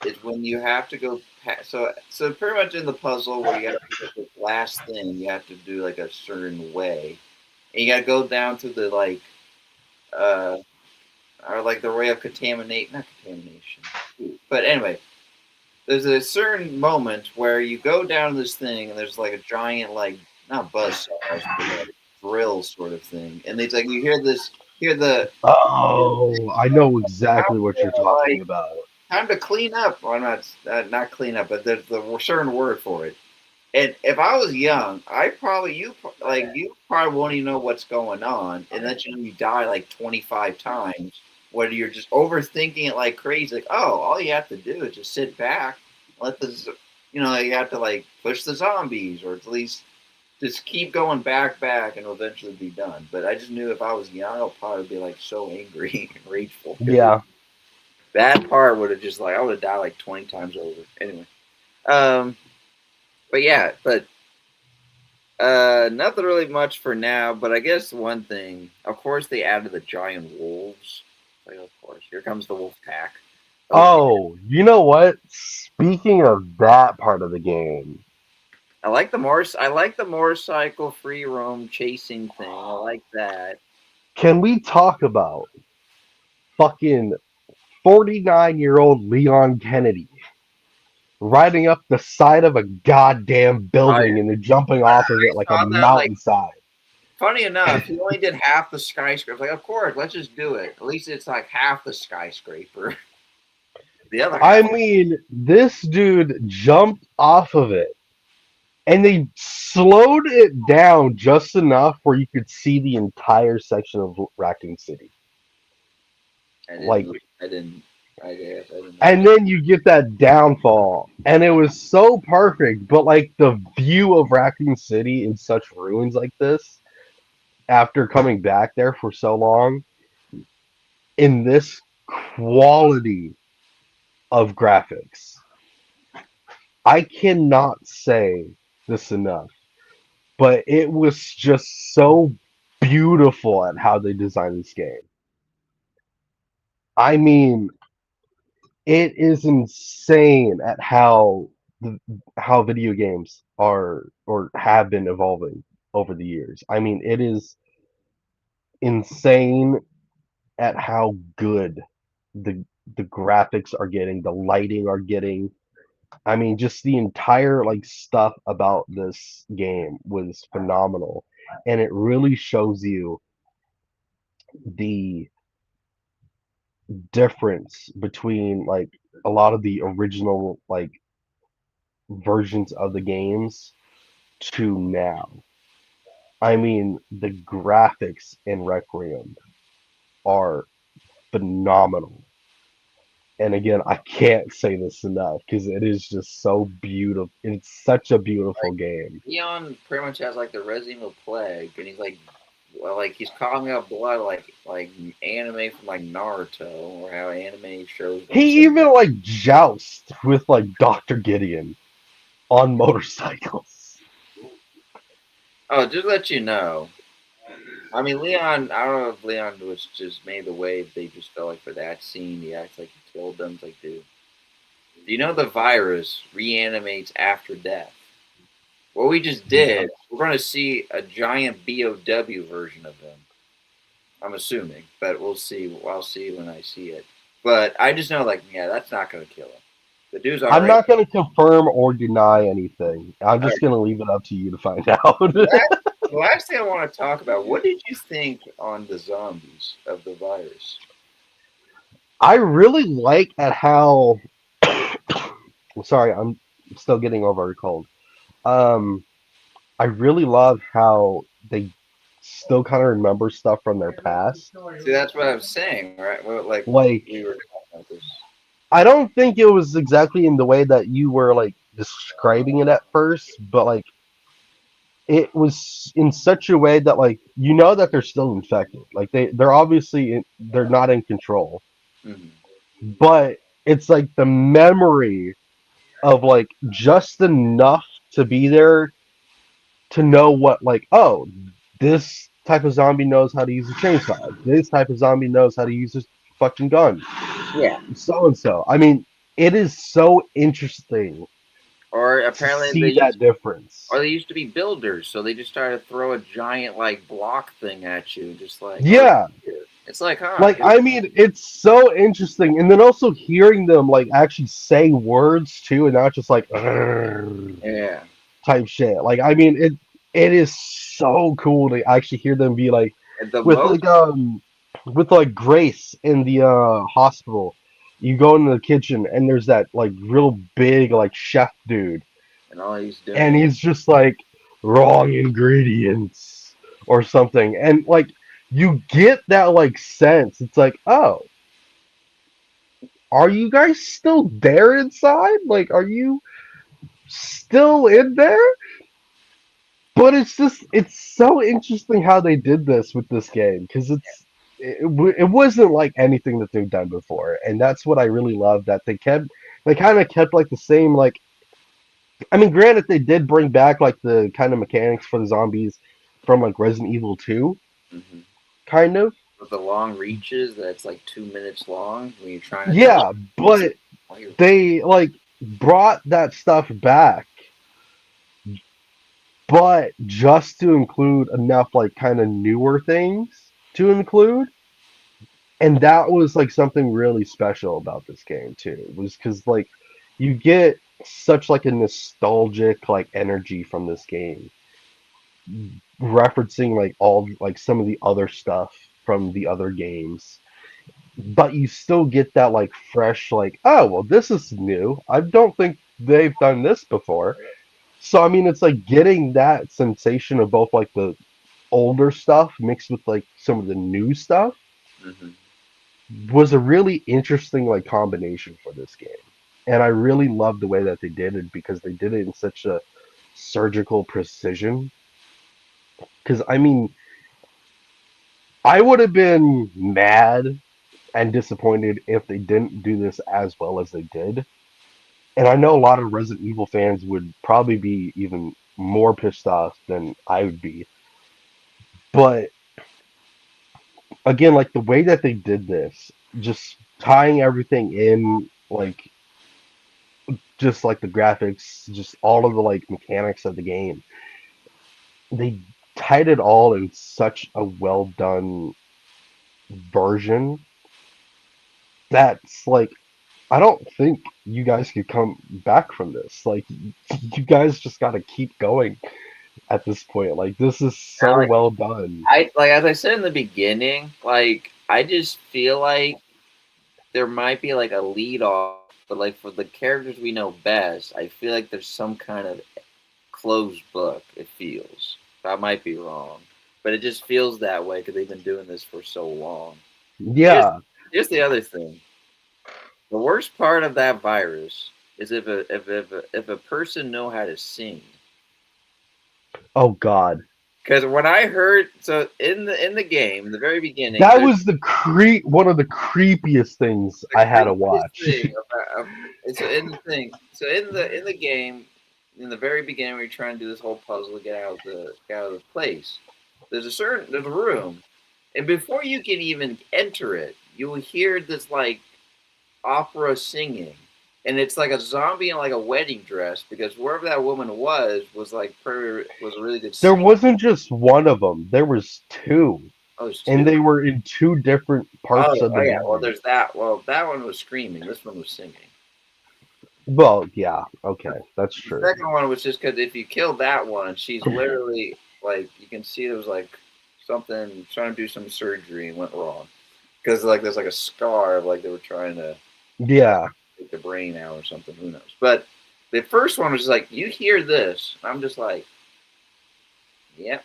is when you have to go past. So pretty much in the puzzle where you have to get the last thing, you have to do like a certain way, and you got to go down to the uh, or like the way of not contamination. But anyway, there's a certain moment where you go down this thing, and there's like a giant like not buzz saws, but like drill sort of thing, and it's like you hear the Oh, I know exactly what you're talking like about. time to clean up. Or not clean up, but there's the certain word for it. And if I was young, I probably you probably won't even know what's going on, and then you die like 25 times. Whether you're just overthinking it like crazy, like all you have to do is just sit back, let you have to like push the zombies, or at least just keep going back, and eventually be done. But I just knew if I was young, I'd probably be like so angry and rageful because Yeah. that part would have just like I would have died like 20 times over. Anyway, um, but yeah, but nothing really much for now, but I guess one thing, of course, they added the giant wolves. Like, of course, here comes the wolf pack. Those, Oh, you know what? Speaking of that part of the game, I like the motorcycle free roam chasing thing. I like that. can we talk about fucking 49-year-old Leon Kennedy riding up the side of a goddamn I building and then jumping off of it like a saw that. Like, mountainside? funny enough, he only did half the skyscraper. Like, of course, let's just do it. At least it's like half the skyscraper. The other I half. mean, this dude jumped off of it and they slowed it down just enough where you could see the entire section of Raccoon City. I Like, didn't. I didn't. I guess I didn't and notice. then you get that downfall, and it was so perfect. But like the view of Raccoon City in such ruins like this, after coming back there for so long, in this quality of graphics, I cannot say this enough. But it was just so beautiful at how they designed this game. I mean, it is insane at how video games are or have been evolving over the years. I mean, it is insane at how good the the graphics are getting, the lighting are getting. I mean, just the entire like stuff about this game was phenomenal, and it really shows you the difference between like a lot of the original like versions of the games to now. I mean, the graphics in Requiem are phenomenal. And again, I can't say this enough because it is just so beautiful. It's such a beautiful game. Leon pretty much has like the Resident Evil plague, and he's like, well, like he's coughing up blood, like anime from like Naruto, or how anime shows He themselves. even like jousts with like Dr. Gideon on motorcycles. Oh, just to let you know. I mean, Leon. I don't know if Leon was just made the way they just felt like for that scene. He acts like he killed them. It's like, dude, do you know the virus reanimates after death? What we just did, we're going to see a giant BOW version of him. I'm assuming, but we'll see. I'll see when I see it. But I just know, like, yeah, that's not going to kill him. The dude's I'm already. not going to confirm or deny anything. I'm All just right. going to leave it up to you to find out. The last thing I want to talk about. What did you think on the zombies of the virus? I really like at how. Sorry, I'm still getting over a cold. Um, I really love how they still kind of remember stuff from their past. See, that's what I was saying, right? Well, like Like, we were talking about this. I don't think it was exactly in the way that you were like describing it at first, but like it was in such a way that like you know that they're still infected. Like they're obviously they're not in control, Mm-hmm. but it's like the memory of like just enough to be there to know what like oh this type of zombie knows how to use a chainsaw. This type of zombie knows how to use a fucking gun. Yeah. So and so. I mean, it is so interesting Or to apparently see that difference. they used to be builders, so they just started to throw a giant like block thing at you, just like, oh, Yeah, it's like, huh? like I mean, it's so interesting, and then also hearing them like actually say words too, and not just like "Arrgh," Yeah. type shit. Like I mean, it is so cool to actually hear them be like And the with most, like with like Grace in the hospital. You go into the kitchen and there's that like real big like chef dude, and all he's and doing. he's just like wrong ingredients or something, and like you get that like sense. It's like, oh, are you guys still there inside? Like, are you still in there? But it's so interesting how they did this with this game because it wasn't like anything that they've done before, and that's what I really love that they kind of kept like the same like, I mean, granted they did bring back like the kind of mechanics for the zombies from like Resident Evil 2, Hmm. kind of. With the long reaches, that's like 2 minutes long when you're trying to dodge Yeah, pizza. but While you're, they like brought that stuff back, but just to include enough like kind of newer things to include. And that was like something really special about this game too, was because like you get such like a nostalgic like energy from this game, referencing like all like some of the other stuff from the other games, but you still get that like fresh like, oh well, this is new, I don't think they've done this before. So I mean, it's like getting that sensation of both like the older stuff mixed with like some of the new stuff hmm was a really interesting like combination for this game. And I really loved the way that they did it because they did it in such a surgical precision. Because I mean, I would have been mad and disappointed if they didn't do this as well as they did. And I know a lot of Resident Evil fans would probably be even more pissed off than I would be. But again, like the way that they did this, just tying everything in, like just like the graphics, just all of the like mechanics of the game, they tied it all in such a well done version that's like, I don't think you guys could come back from this. Like you guys just got to keep going at this point. Like this is so Now, like well done. as I said in the beginning, like I just feel like there might be like a lead off, but like for the characters we know best, I feel like there's some kind of closed book. It feels. I might be wrong, but it just feels that way because they've been doing this for so long. Here's Yeah. here's the other thing. The worst part of that virus is if a person know how to sing. Oh God. Because when I heard so in the game, in the very beginning, That there's was the one of the creepiest things the I had to creepiest watch. thing about so in the thing so in the game in the very beginning we are trying to do this whole puzzle to get out of the place. There's a room, and before you can even enter it, you will hear this like opera singing, and it's like a zombie in like a wedding dress because wherever that woman was like was a really good There singer. wasn't just one of them. There was two, Oh, there's and two. they were in two different parts of Oh the yeah. Well, building. there's that. Well, that one was screaming. This one was singing. Well, yeah, okay, that's The true. second one was just because if you kill that one, she's literally like you can see there was like something trying to do some surgery and went wrong because like there's like a scar of like they were trying to Yeah, take the brain out or something. Who knows? But the first one was just like you hear this, I'm just like, yeah,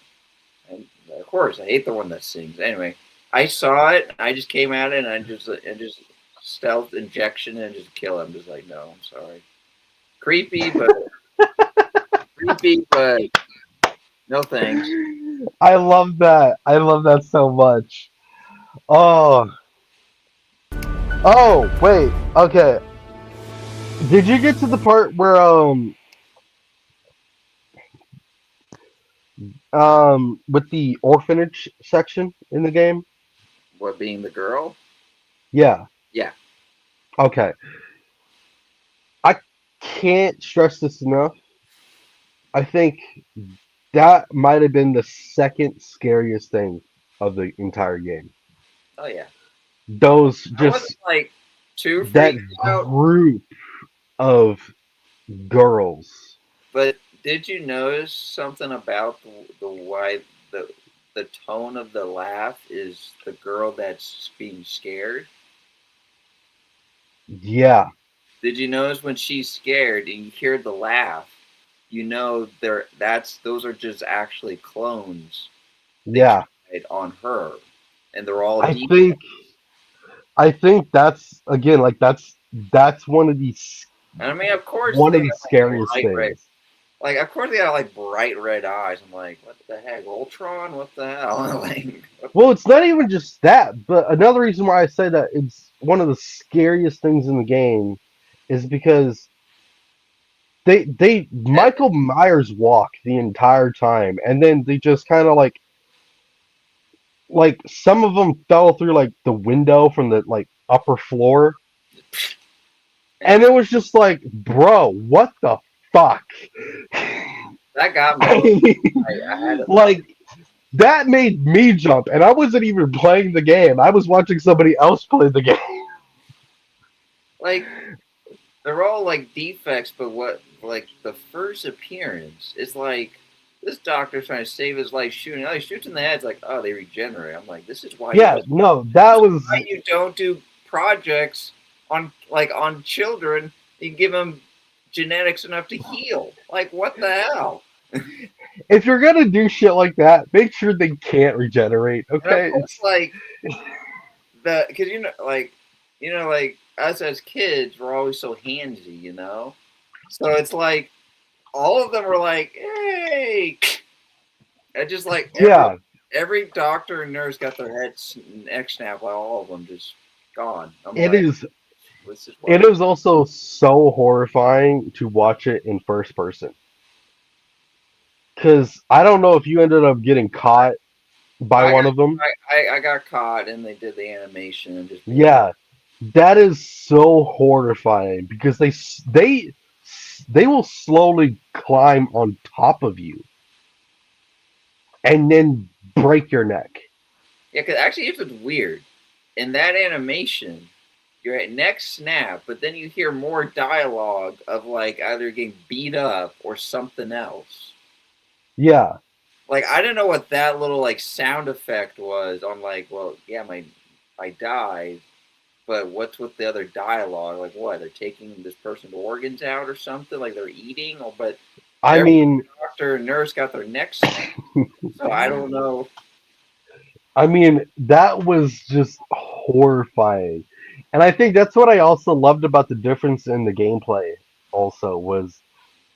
and of course I hate the one that sings. Anyway, I saw it, I just came at it, and I just stealth injection and just kill him. Just like no, I'm sorry, creepy, but creepy, but no thanks. I love that. I love that so much. Oh, oh, wait. Okay, did you get to the part where with the orphanage section in the game? What being the girl? Yeah. Yeah. Okay. I can't stress this enough. I think that might have been the second scariest thing of the entire game. Oh yeah. Those I wasn't just like too that freaked out, group of girls. but did you notice something about the why the tone of the laugh is the girl that's being scared? Yeah. Did you notice when she's scared and you hear the laugh? those are just actually clones they Yeah, tried on her, and they're all I deep. think I think that's again like that's And I mean, of course one they of the got like scariest bright red, things. like of course they got like bright red eyes. I'm like, what the heck, Ultron? What the hell? Like, what Well, it's not even just that, but another reason why I say that it's one of the scariest things in the game is because they the Michael Myers walk the entire time, and then they just kind of like some of them fell through like the window from the like upper floor, and and it was just like, bro, what the fuck? that got me a I little. mean, I had to like that made me jump, and I wasn't even playing the game. I was watching somebody else play the game. like they're all like defects, but what like the first appearance is like this doctor's trying to save his life shooting. Oh, he shoots in the head. It's like, oh, they regenerate. I'm like, this is why you Yeah, don't. no, This that is was why you don't do projects on children. You give them genetics enough to heal. Like, what the hell? if you're gonna do shit like that, make sure they can't regenerate. And of Okay, course, like the because like us as kids, we're always so handsy, So it's like all of them were like, "Hey!" And just like yeah, every doctor and nurse got their heads neck snapped, like all of them just gone. I'm it like, is. this is It why. is also so horrifying to watch it in first person. Because I don't know if you ended up getting caught by I one got of them. I got caught, and they did the animation and just blew. Yeah, that is so horrifying because they will slowly climb on top of you and then break your neck. Yeah, because actually, it was weird. In that animation, your neck snap, but then you hear more dialogue of like either getting beat up or something else. Yeah, Like I didn't know what that little like sound effect was. On like, well, yeah, my I died, but what's with the other dialogue? Like what? They're taking this person's organs out or something? Like they're eating? Oh, but I every mean, doctor and nurse got their necks snapped. So I don't know. that was just horrifying. And I think that's what I also loved about the difference in the gameplay also was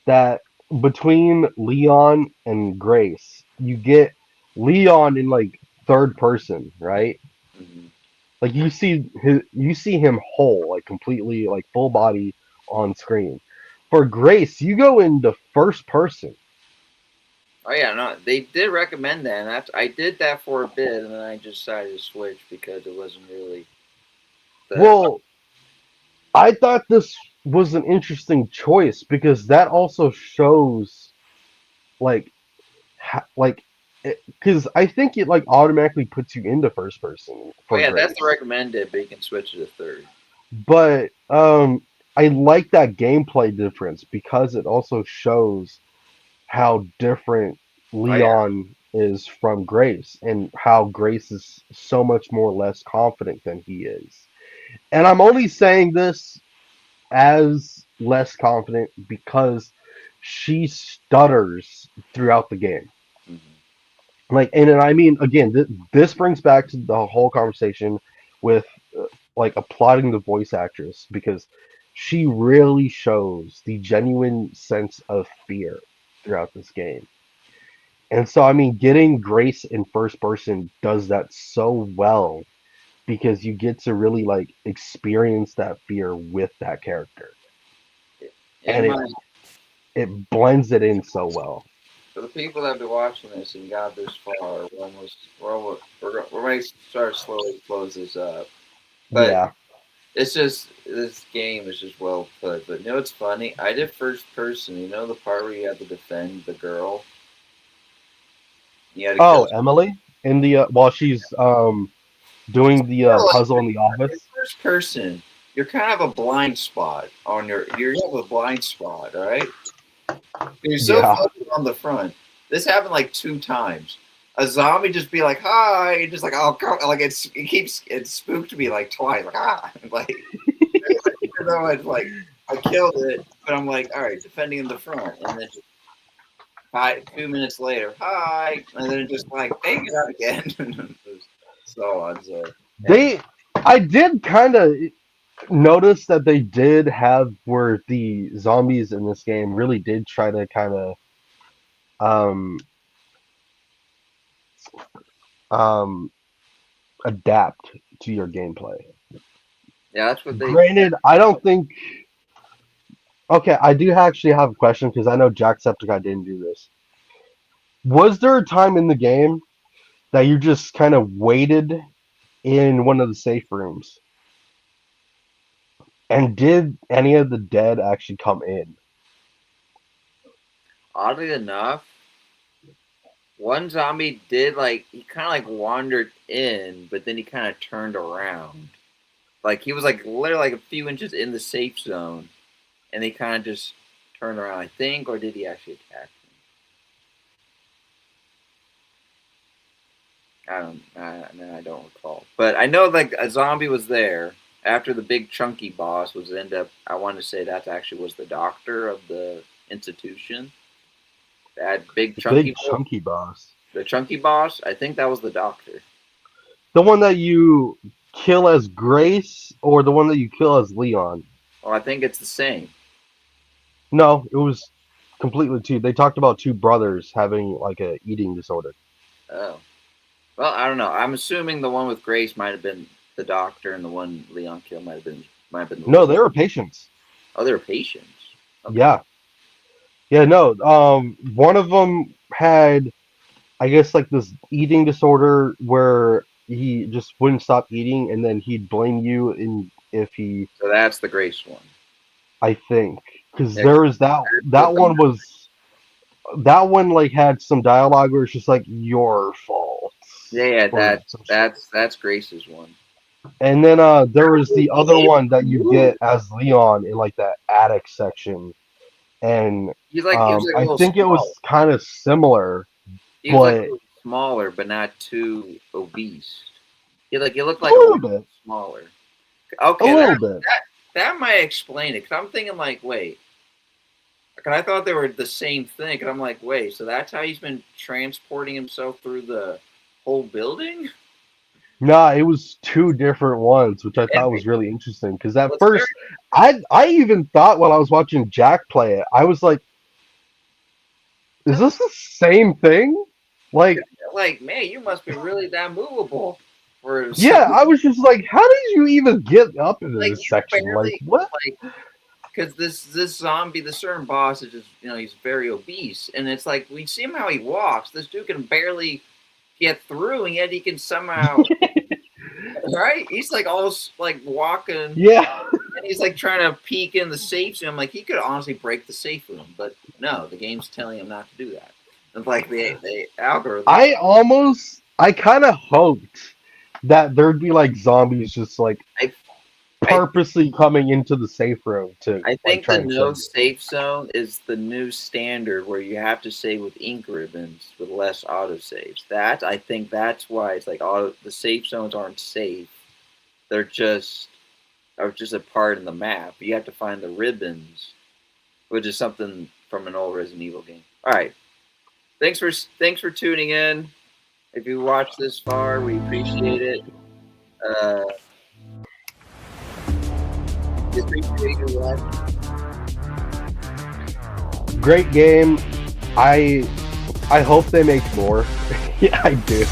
that between Leon and Grace, you get Leon in like third person, right? Mhm. Like you see him whole, like completely like full body on screen. For Grace, you go into first person. Oh yeah, no, they did recommend that, and I did that for a bit, and then I just decided to switch because it wasn't really the. Well, I thought this was an interesting choice because that also shows like like because I think it like automatically puts you into first person Oh for yeah, that's the Grace. recommended, but you can switch to the third. But I like that gameplay difference because it also shows how different Oh yeah, Leon is from Grace and how Grace is so much more less confident than he is. And I'm only saying this as less confident because she stutters throughout the game. mm-hmm. Like, and I mean, again, this brings back to the whole conversation with like applauding the voice actress because she really shows the genuine sense of fear throughout this game. And so, I mean, getting Grace in first person does that so well because you get to really like experience that fear with that character, In and my it blends it in so well. For the people that have been watching this and got this far, we're going to start slowly close this up. But Yeah. it's just this game is just well put. But you know what's funny? I did first person. You know the part where you have to defend the girl. You had to kill. Oh, Emily in the while she's doing the Like puzzle in the in office. first person, you're kind of a blind spot on your. You have a blind spot, all right? You're so Yeah. focused on the front. This happened like 2 times. A zombie just be like, "Hi," and just like, "Oh, come!" Like it spooked me like twice. Like like even though it's like I killed it, but I'm like, all right, defending in the front, and then Hi. 2 minutes later, hi, and then just like take it out again. So on. So and I did kind of notice that they did have where the zombies in this game really did try to kind of um um adapt to your gameplay. yeah, that's what they. Granted, I don't think. Okay, I do actually have a question because I know Jacksepticeye didn't do this. Was there a time in the game that you just kind of waited in one of the safe rooms? And did any of the dead actually come in? Oddly enough, one zombie did like he kind of like wandered in, but then he kind of turned around. Like he was like literally like a few inches in the safe zone, and he kind of just turned around. I think, or did he actually attack me? I don't recall. But I know like a zombie was there after the big chunky boss was end up. I want to say that actually was the doctor of the institution. That big The big chunky, chunky boss. the chunky boss. I think that was the doctor. The one that you kill as Grace or the one that you kill as Leon? Well, I think it's the same. No, it was completely two. They talked about two brothers having like a eating disorder. Oh, well, I don't know. I'm assuming the one with Grace might have been the doctor, and the one Leon killed might have been the No, Leon. they were patients. Oh, they were patients. Okay. Yeah. Yeah, no. One of them had, I guess, like this eating disorder where he just wouldn't stop eating, and then he'd blame you in if he, So that's the Grace one. I think, because Yeah, there was that one like had some dialogue where it's just like your fault yeah, or that some shit. that's Grace's one. And then there was the other one that you get as Leon in like that attic section, and He was like a I little think it small. was kind of similar, He was like a but little smaller, but not too obese. He looked a like a little little bit, smaller. a Okay, little bit. that might explain it. Cause I'm thinking like, wait, cause I thought they were the same thing. Cause I'm like, wait, so that's how he's been transporting himself through the whole building? Nah, it was two different ones, which I And thought was really interesting. Because at what's very first, I even thought while I was watching Jack play it, I was like, "Is this the same thing?" Like, like, man, you must be really that movable for some, yeah, I was just like, "How did you even get up into like this you section?" Like, barely what? like because this zombie, the certain boss is just he's very obese, and it's like we see him how he walks. This dude can barely get through, and yet he can somehow right. He's like almost like walking, and Yeah, he's like trying to peek in the safe room. Like he could honestly break the safe room, but no, the game's telling him not to do that. And like the algorithm, I kind of hoped that there'd be like zombies just like I I purposely coming into the safe room to I like think try the and kill no you. safe zone is the new standard where you have to save with ink ribbons with less autosaves. That I think that's why it's like all the safe zones aren't safe. They're just are just a part in the map. You have to find the ribbons, which is something from an old Resident Evil game. All right, thanks for tuning in. If you watched this far, we appreciate it. Uh, we appreciate your watching. Great game. I I hope they make more. Yeah, I do.